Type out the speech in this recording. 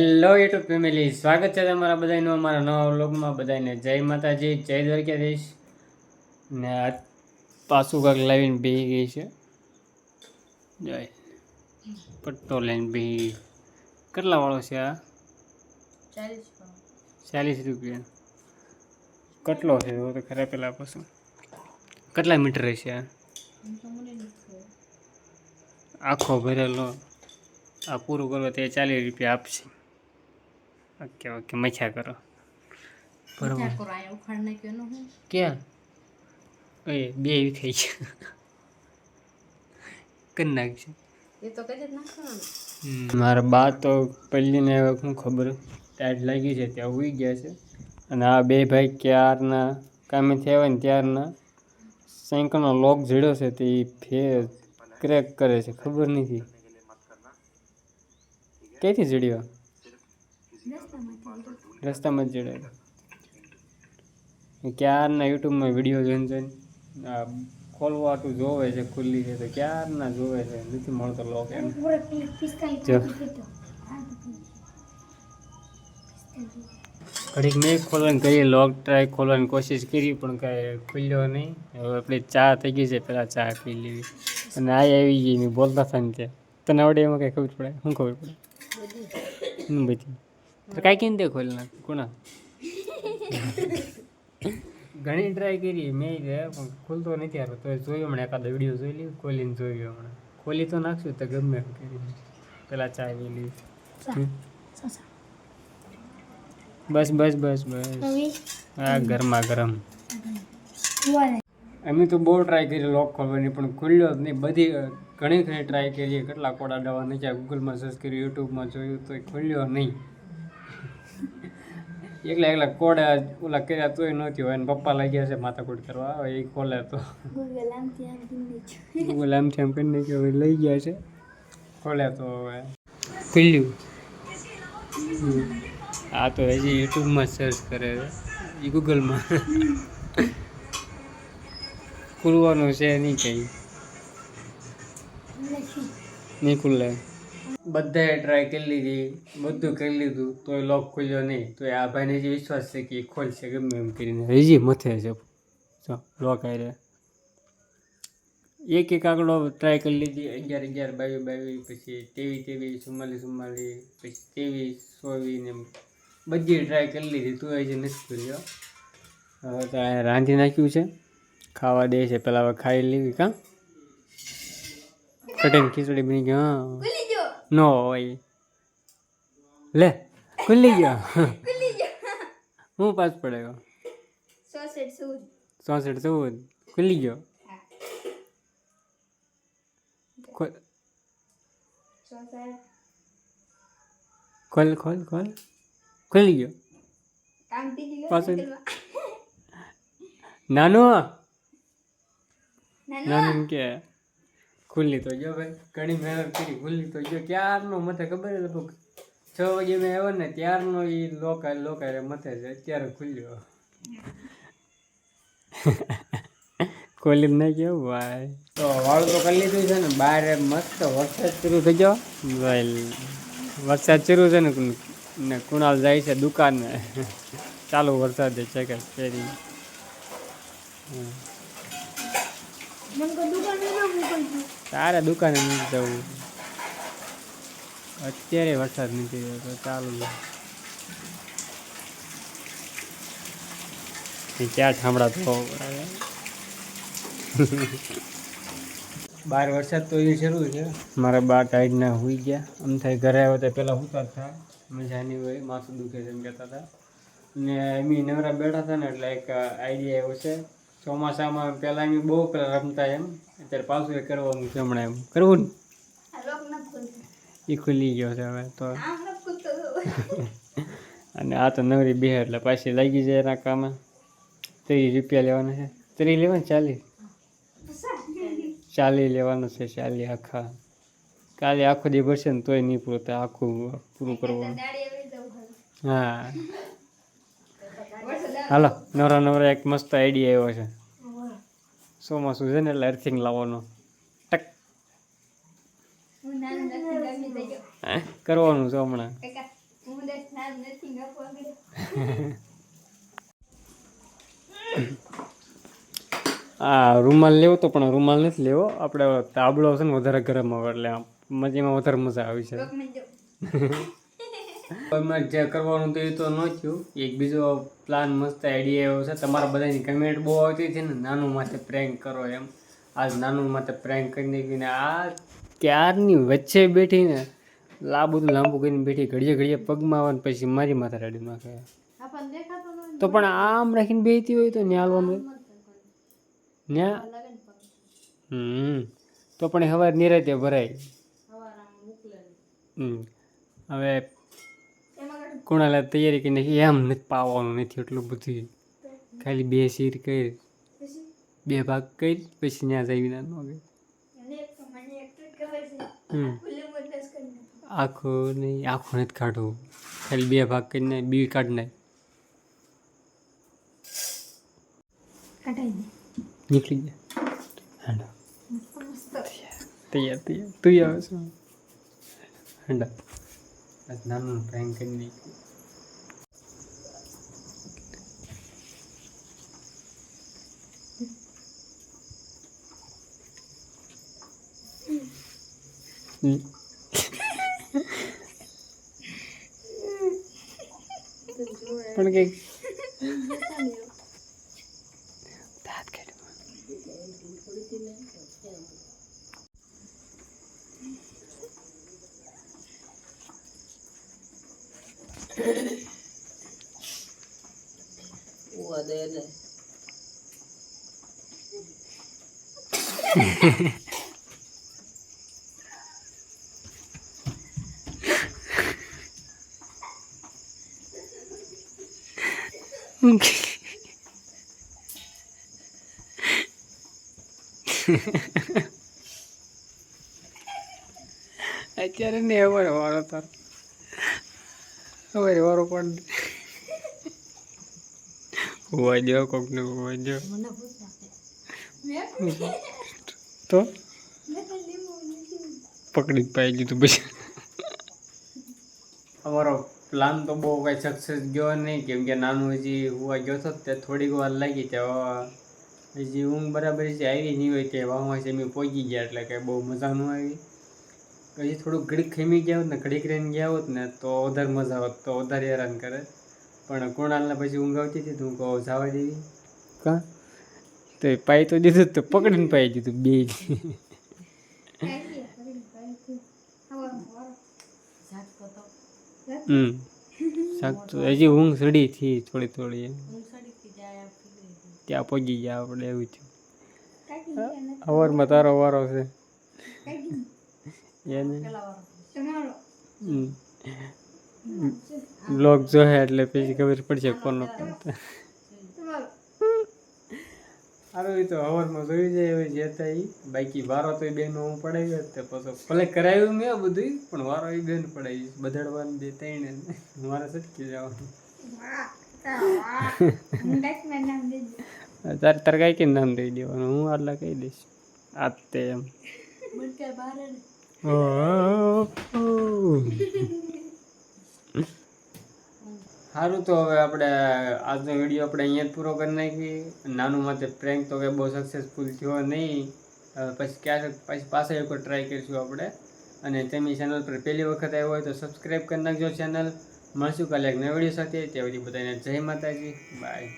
Hello YouTube family, સ્વાગત છે તમારા બધાનું અમારા નવા વ્લોગમાં. બધાને જય માતાજી, જય દ્વારકાધીશ. ને આ પાછું કાંક લાવીને બેસી ગઈ છે. જય પટ્ટો લઈને બેસી. કેટલા વાળો છે આ? 40 રૂપિયા. કેટલો છે તો ખરા પેલા પાછું કેટલા મીટર રહેશે આ? આખો ભરેલો આ પૂરું કરો તો 40 રૂપિયા આપશે. ઓકે ઓકે, મચ્છા કરો. ક્યાં એ બે થઈ છે કરી નાખશે. મારા બા તો પહેલીને શું ખબર ટાઈટ લાગી છે ત્યાં ઉઈ ગયા છે. અને આ બે ભાઈ ક્યારના કામેથી આવ્યા ને ત્યારના સાયકલનો લોક જડ્યો છે તે ક્રેક કરે છે. ખબર નથી ક્યાંથી જડ્યો. રસ્તામાં જ જડ્યો. ક્યારના યુટ્યુબમાં વિડીયો જોઈને જોઈને ખોલવાતું જોવે છે, ખુલ્લી છે તો ક્યારના જોવે છે, નથી મળતો લોક એમ. ઘડીક મેં ખોલવાની કરી, લોક ટ્રાય ખોલવાની કોશિશ કરી પણ કાંઈ ખુલ્યો નહીં. હવે આપણે ચા થઈ ગઈ છે, પહેલાં ચા પી લેવી. અને આ આવી ગઈ મેં બોલતા હતા ને ત્યાં તને આવડે એમાં કંઈ ખબર પડે? શું ખબર પડે? બધી કાંઈ કેમ દે ખોલી નાખ કોના. ઘણી ટ્રાય કરી મેં પણ ખુલતો નથી આવતો. તો જોયું હમણાં એકાદો વિડીયો જોઈ લઈએ, ખોલીને જોયું. હમણાં ખોલી તો નાખશું તો ગમે એમ કરી. પેલા ચા પી લઈએ. બસ બસ બસ બસ. હા, ગરમા ગરમ. અમે તો બહુ ટ્રાય કરી લોક ખોલવાની પણ ખુલ્યો જ નહીં. બધી ઘણી ટ્રાય કરીએ, કેટલા કોડા દવા નાખ્યા, ગૂગલમાં સર્ચ કર્યું, યુટ્યુબમાં જોયું તો ખુલ્યો નહીં. એકલા કોડા ઓલા કર્યા તોય નહોતી હોય. એને પપ્પા લાગ્યા છે માથાકૂટ કરવા, હવે એ ખોલે તો ગૂગલ આમથી આમ કરી નાખ્યો, હવે લઈ ગયા છે. ખોલે તો હવે ખુલ્યું. આ તો હજી યુટ્યુબમાં સર્ચ કરે એ ગૂગલમાં. ખુલવાનું છે નહીં, કંઈ નહીં ખુલ્લે. બધાએ ટ્રાય કરી લીધી, બધું કરી લીધું તોય લોક ખુલ્યો નહીં. તો આ ભાઈને જે વિશ્વાસ છે કે એ ખોલશે ગમે એમ કરીને. હજી મથે છે લોક આરે. એક આંકડો ટ્રાય કરી લીધી, 11 22 પછી 23 44 પછી 23 24 ને બધી ટ્રાય કરી લીધી તો હજી નથી ખુલ્યો. હવે તો રાંધી નાખ્યું છે, ખાવા દે છે. પેલા હવે ખાઈ લેવી. કાં કટીને ખીચડી બની ગઈ. હા નો હોય લે ખુલ્લી ગયો. હું પાસ પડ્યો 64 ખુલ્લી ગયો. ખોલ ખુલ્લી ગયો. નાનું કે ખુલ્લી તો ગયો ભાઈ. ઘણી મહેનત કરી, ખુલ્લી તો ગયો. ક્યારનો મથે ખબર છે લગભગ 6 વાગે મેં આવ્યો ને ત્યારનો એ લોકાય મથે છે. અત્યારે ખુલ્યો. ખોલી નહીં ગયો ભાઈ. તો વાળું તો કરી લીધું છે ને. બહાર મસ્ત વરસાદ શરૂ થઈ ગયો. વરસાદ શરૂ છે ને કુણાલ જાય છે દુકાને. ચાલુ વરસાદ છે કે ફેરી. તારે દુકાને નથી જવું અત્યારે, વરસાદ નથી રહ્યો તો ચાલુ. ક્યાં ઠામડા તો બહાર વરસાદ તો એ શરૂ છે. મારા બા ટાઈડના હોઈ ગયા. આમ થાય ઘરે આવ્યો તો પહેલાં હુતા થાય, મજા નહીં હોય, માથું દુખે છે એમ કહેતા હતા. ને એમ નવરા બેઠા હતા ને એટલે એક આઈડિયા એવો છે. ચોમાસામાં પહેલાં એમ બહુ પેલા રમતા એમ, અત્યારે પાછું એ કરવાનું છે હમણાં. એમ કરવું ને એ ખુલી ગયો છે હવે તો. અને આ તો નવરી બે એટલે પાછી લાગી જાય એના કામે. 30 રૂપિયા લેવાના છે. 30 લેવાના 40 લેવાનું છે. 40 આખા. કાલે આખો દી ભરશે ને તોય નહીં પૂરું થાય. આખું પૂરું કરવાનું. હા હાલો, નવરા એક મસ્ત આઈડિયા આવ્યો છે. ચોમાસું છે ને એટલે અર્થિંગ લાવવાનો. ટક કરવાનું છે હમણાં. આ રૂમાલ લેવો તો પણ રૂમાલ નથી લેવો, આપણે તાબડો છે ને વધારે ગરમ આવે એટલે આમ મજામાં વધારે મજા આવી છે. એમાં જે કરવાનું તો એ તો ન થયું. એક બીજો પ્લાન મસ્ત આઈડિયા એવો છે, તમારા બધાની કમેન્ટ બહુ આવતી હતી ને નાનું માથે પ્રેન્ક કરો એમ. આજ નાનું માથે પ્રેન્ક કરી નાખીને આ ક્યારની વચ્ચે બેઠીને બધું લાંબુ કરીને બેઠી, ઘડીએ ઘડીએ પગમાં આવવાનું પછી મારી માથે રેડી નાખે. તો પણ આમ રાખીને બેસતી હોય તો ન્યા હાલવાનું ન્યા તો પણ હવે નિરાતે ભરાય. હવે કોણાલા તૈયારી કરીને એમ નથી પાવાનું નથી એટલું બધું, ખાલી 2 શીર કરી 2 ભાગ કરી પછી ત્યાં જઈ વિના ન ગઈ. આખું નહીં, આખું નથી કાઢવું, ખાલી 2 ભાગ કરીને બી કાઢી નાખ. નીકળી ગયા. હાંડા તૈયાર તું આવે છે. હાંડા નાનું પ્રેન્ક કરી નાખ્યું. પણ કઈક દાંત અત્યારે ને હવે વારો તારો હવે વારો પણ હોવા દો કોકને હોવા દો તો પકડી પાઈ દીધું પછી. અમારો પ્લાન તો બહુ કાંઈ સક્સેસ ગયો નહીં, કેમ કે નાનું હજી હોવા ગયો હતો તે થોડીક વાર લાગી, ત્યાં હજી ઊંઘ બરાબર છે આવી નહીં હોય કે વાહમાં છે એમ પહોંચી ગયા એટલે કે બહુ મજા ન આવી. હજી થોડુંક ઘડીક ખેમી ગયા હોત ને ઘડીક રહીને ગયા હોત ને તો વધારે મજા આવત, તો વધારે હેરાન કરે. પણ કુણાલને પછી ઊંઘ આવતી હતી તો હું કહું જવા દેવી કાં તો એ પાઈ તો દીધું તો પકડીને પાઈ દીધું બે. હજી ઊંઘ સડી થી થોડી થોડી ત્યાં પગી ગયા આપણે એવું થયું. અવારમાં તારો વારો છે એને બ્લોગ જોહે એટલે પછી ખબર પડશે કોનો. સારું એ તો હવારમાં જોઈ જાય હવે જે હતા એ, બાકી વારો તો એ બેન હું પડાવી જ તે પછી ભલે કરાવ્યું મેં બધું પણ વારો એ બેન પડાવી બધાડવાનું બે તઈને મારે સટકી જવાનું. તારે કઈ કે નામ દઈ દેવાનું, હું આટલા કહી દઈશ આ તે એમ. સારું તો હવે આપણે આજનો વિડીયો આપણે અહીંયા જ પૂરો કરી નાખીએ. નાનું માથે પ્રેન્ક તો કંઈ બહુ સક્સેસફુલ થયો નહીં, પછી પછી પાછા એક ટ્રાય કરીશું આપણે. અને તેમની ચેનલ પર પહેલી વખત આવ્યો હોય તો સબસ્ક્રાઈબ કરી નાખજો ચેનલ. મળશું કાલે એક નવા વિડીયો સાથે, ત્યાં સુધી બધાને જય માતાજી, બાય.